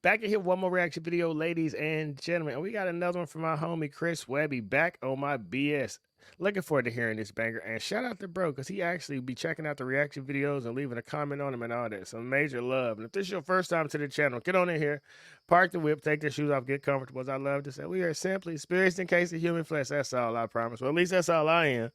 Back in here, one more reaction video, ladies and gentlemen. And we got another one from my homie Chris Webby back on my BS. Looking forward to hearing this banger. And shout out to bro, because he actually be checking out the reaction videos and leaving a comment on them and all that. So major love. And if this is your first time to the channel, get on in here, park the whip, take the shoes off, get comfortable. As I love to say, we are simply spirits in case of human flesh. That's all, I promise. Well, at least that's all I am.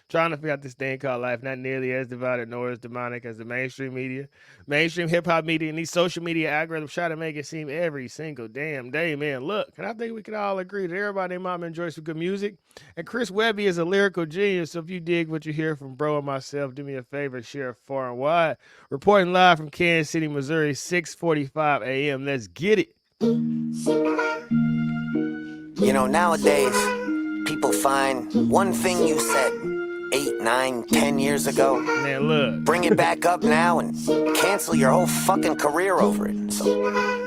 Trying to figure out this thing called life, not nearly as divided nor as demonic as the mainstream media, mainstream hip-hop media, and these social media algorithms try to make it seem every single damn day, man. Look, and I think we can all agree that everybody and mama enjoys some good music, and Chris Webby is a lyrical genius, so if you dig what you hear from bro and myself, do me a favor, share far and wide. Reporting live from Kansas City, Missouri, 6:45 a.m. Let's get it. You know, nowadays, people find one thing you said 8, 9, 10 years ago. Man, look. Bring it back up now and cancel your whole fucking career over it. So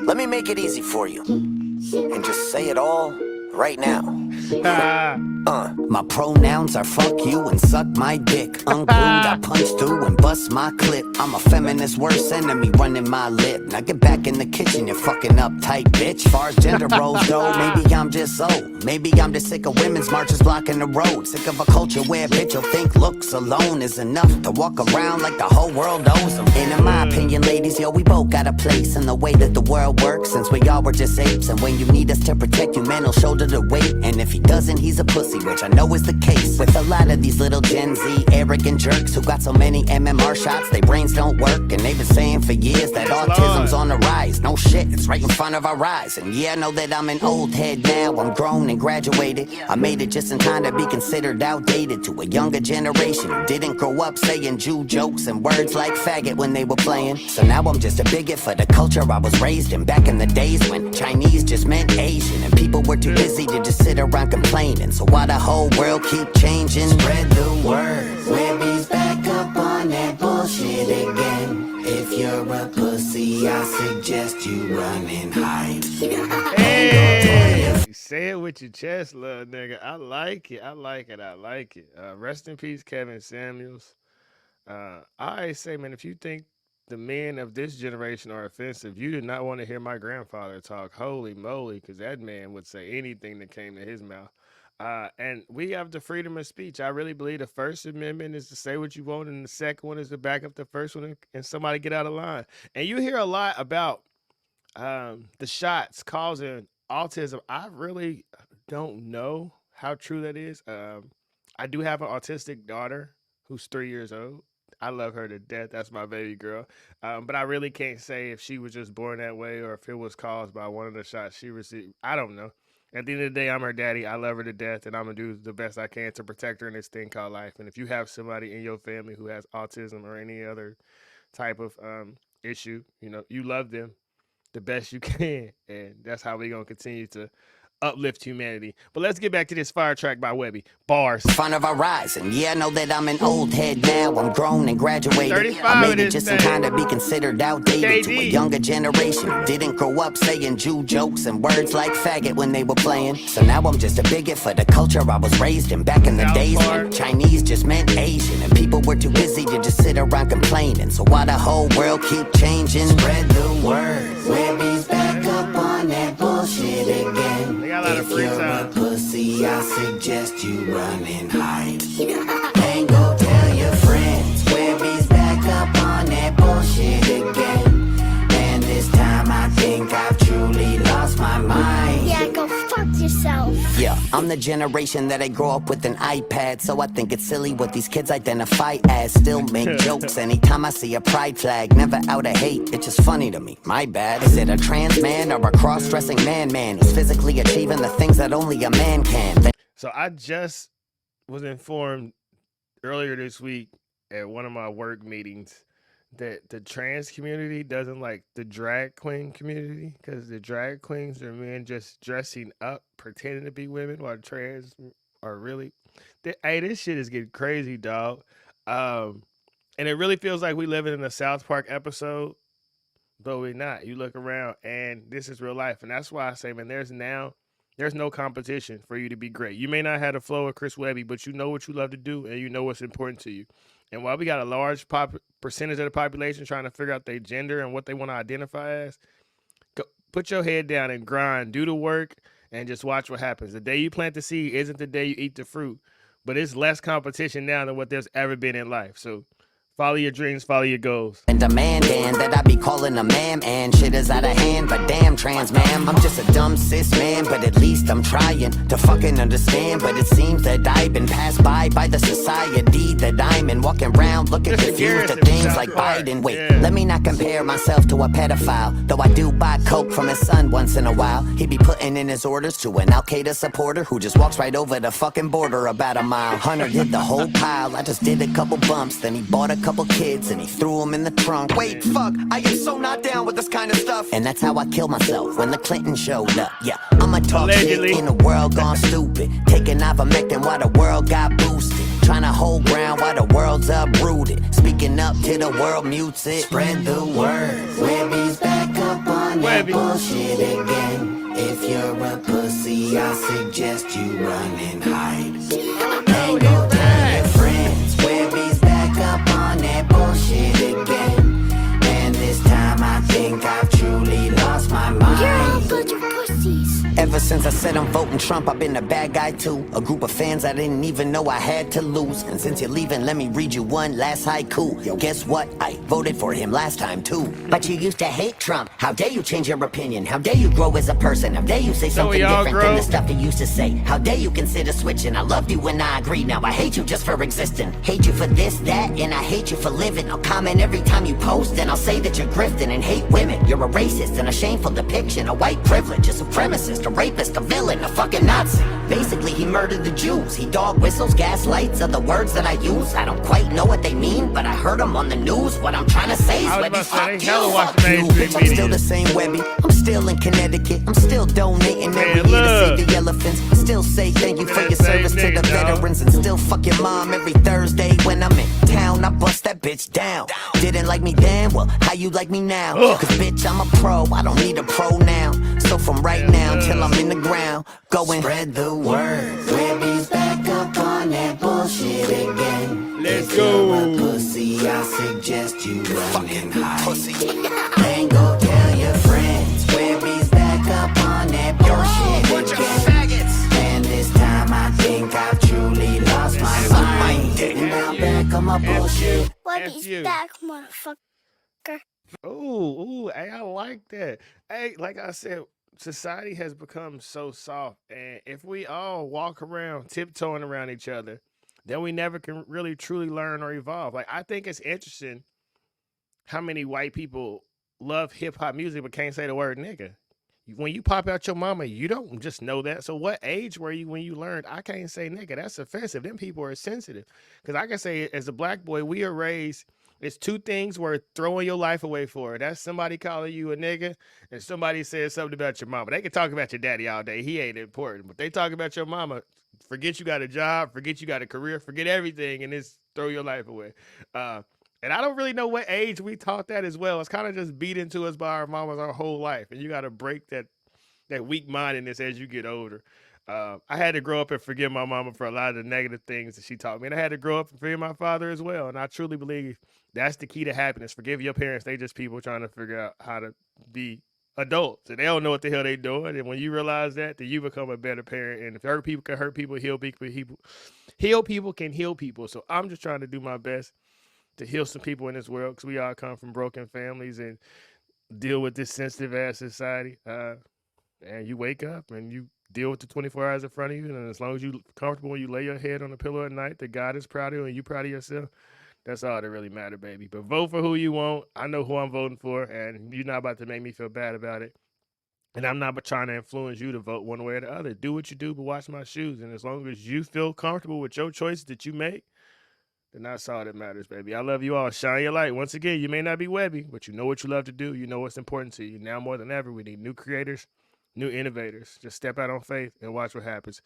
let me make it easy for you and just say it all right now. My pronouns are fuck you and suck my dick. Unglued, I punch through and bust my clip. I'm a feminist worst enemy running my lip. Now get back in the kitchen, you fucking uptight bitch. Far as gender roles go, maybe I'm just old. Maybe I'm just sick of women's marches blocking the road. Sick of a culture where a bitch will think looks alone is enough to walk around like the whole world owes them. And in my opinion, ladies, yo, we both got a place in the way that the world works, since we all were just apes. And when you need us to protect you, man, will shoulder the weight. And if he doesn't, he's a pussy, which I know is the case with a lot of these little Gen Z arrogant jerks who got so many MMR shots, their brains don't work. And they've been saying for years that autism's on the rise. No shit, it's right in front of our eyes. And yeah, I know that I'm an old head now, I'm grown and graduated. I made it just in time to be considered outdated to a younger generation who didn't grow up saying Jew jokes and words like faggot when they were playing. So now I'm just a bigot for the culture I was raised in, back in the days when Chinese just meant Asian and people were too busy to just sit around complaining. So why the whole world keep changing? Spread the word. Webby's back up on that bullshit again. If you're a pussy, I suggest you run and hide. Hey, say it with your chest, little nigga. I like it. I like it. I like it. Rest in peace, Kevin Samuels. I always say, man, if you think the men of this generation are offensive, you did not want to hear my grandfather talk. Holy moly, because that man would say anything that came to his mouth. And we have the freedom of speech. I really believe the First Amendment is to say what you want, and the second one is to back up the first one and somebody get out of line. And you hear a lot about the shots causing autism. I really don't know how true that is. I do have an autistic daughter who's 3 years old. I love her to death. That's my baby girl. But I really can't say if she was just born that way or if it was caused by one of the shots she received. I don't know. At the end of the day, I'm her daddy. I love her to death, and I'm going to do the best I can to protect her in this thing called life. And if you have somebody in your family who has autism or any other type of issue, you know, you love them the best you can. And that's how we're going to continue to uplift humanity. But let's get back to this fire track by Webby. Bars. Front of our eyes, and yeah, I know that I'm an old head now. I'm grown and graduated. I made it just in time to be considered outdated to a younger generation who didn't grow up saying Jew jokes and words like faggot when they were playing. So now I'm just a bigot for the culture I was raised in, back in the days when Chinese just meant Asian and people were too busy to just sit around complaining. So why the whole world keep changing? Spread the word. Webby's back up on that bullshit again. If you're a pussy, I suggest you run and hide. And go tell your friends, Webby's back up on that bullshit again. And this time I think I've truly lost my mind. Yeah, go fuck yourself. Yeah, I'm the generation that I grew up with an iPad, so I think it's silly what these kids identify as. Still make jokes anytime I see a pride flag, never out of hate, it's just funny to me. My bad. Is it a trans man or a cross-dressing man who's physically achieving the things that only a man can? So I just was informed earlier this week at one of my work meetings that the trans community doesn't like the drag queen community, because the drag queens are men just dressing up, pretending to be women, while trans are really. Hey, this shit is getting crazy, dog. And it really feels like we living in a South Park episode, but we're not. You look around, and this is real life, and that's why I say, man, there's no competition for you to be great. You may not have the flow of Chris Webby, but you know what you love to do, and you know what's important to you. And while we got a large percentage of the population trying to figure out their gender and what they want to identify as, put your head down and grind, do the work, and just watch what happens. The day you plant the seed isn't the day you eat the fruit, but it's less competition now than what there's ever been in life. So follow your dreams, follow your goals. And demanding that I be calling a ma'am, and shit is out of hand, but damn trans ma'am, I'm just a dumb cis man, but at least I'm trying to fucking understand. But it seems that I've been passed by the society that I'm in, walking around looking confused at things like Biden. Wait, let me not compare myself to a pedophile, though I do buy coke from his son once in a while. He be putting in his orders to an Al-Qaeda supporter who just walks right over the fucking border about a mile. Hunter did the whole pile, I just did a couple bumps, then he bought a couple kids and he threw them in the trunk. Wait, fuck, I am so not down with this kind of stuff. And that's how I killed myself when the Clintons showed up. Yeah, I'ma talk Allegedly. shit in a world gone stupid, taking ivermectin while the world got boosted, trying to hold ground while the world's uprooted, speaking up till the world mutes it. Spread the word, Webby's back up on Webby. that bullshit again. If you're a pussy, I suggest you run and hide. And go tell your friends, Webby's back up on that bullshit again. And this time I think I've truly lost my mind. You're all a bunch of pussies. Ever since I said I'm voting Trump, I've been a bad guy too. A group of fans I didn't even know I had to lose. And since you're leaving, let me read you one last haiku. Yo, guess what? I voted for him last time too. But you used to hate Trump. How dare you change your opinion? How dare you grow as a person? How dare you say something different than the stuff you used to say? How dare you consider switching? I loved you when I agreed. Now I hate you just for existing. Hate you for this, that, and I hate you for living. I'll comment every time you post, and I'll say that you're grifting and hate women. You're a racist and a shameful depiction of white privilege, a supremacist, a rapist, a villain, a fucking Nazi. Basically, he murdered the Jews. He dog whistles, gaslights are the words that I use. I don't quite know what they mean, but I heard them on the news. What I'm trying to say is, Webby, fuck you, fuck you. Bitch, I'm still the same Webby. I'm still in Connecticut. I'm still donating every year to save the elephants. I still say thank you for your service to the veterans, and still fuck your mom every Thursday when I'm in town. I bust that bitch down. Didn't like me then? Well, how you like me now? Cause bitch, I'm a pro. I don't need a pronoun. So from right now till I'm in the ground, going spread the word. Webby's back up on that bullshit again. Let's If go. you're a pussy, I suggest you run and hide. Pussy. Then go tell your friends. Webby's back up on that bullshit again. And this time I think I've truly lost my mind. And I'm back on my bullshit. Webby's you. back, motherfucker. Ooh, hey, I like that. Hey, like I said, society has become so soft, and if we all walk around tiptoeing around each other, then we never can really truly learn or evolve. Like, I think it's interesting how many white people love hip hop music but can't say the word nigga. When you pop out your mama, you don't just know that. So what age were you when you learned I can't say nigga? That's offensive. Them people are sensitive. Because I can say, as a black boy, we are raised, it's two things worth throwing your life away for. That's somebody calling you a nigga, and somebody says something about your mama. They can talk about your daddy all day. He ain't important. But they talk about your mama, forget you got a job, forget you got a career, forget everything, and just throw your life away. And I don't really know what age we taught that as well. It's kind of just beat into us by our mamas our whole life. And you got to break that weak-mindedness as you get older. I had to grow up and forgive my mama for a lot of the negative things that she taught me. And I had to grow up and forgive my father as well. And I truly believe that's the key to happiness. Forgive your parents. They just people trying to figure out how to be adults. And they don't know what the hell they doing. And when you realize that, then you become a better parent. And if hurt people can hurt people, heal people can heal people. So I'm just trying to do my best to heal some people in this world, because we all come from broken families and deal with this sensitive ass society. And you wake up and you deal with the 24 hours in front of you, and as long as you comfortable and you lay your head on the pillow at night, that God is proud of you and you proud of yourself, that's all that really matter, baby. But vote for who you want. I know who I'm voting for, and you're not about to make me feel bad about it. And I'm not trying to influence you to vote one way or the other. Do what you do, but watch my shoes. And as long as you feel comfortable with your choices that you make, then that's all that matters, baby. I love you all. Shine your light. Once again, you may not be Webby, but you know what you love to do. You know what's important to you. Now more than ever, we need new creators, new innovators. Just step out on faith and watch what happens.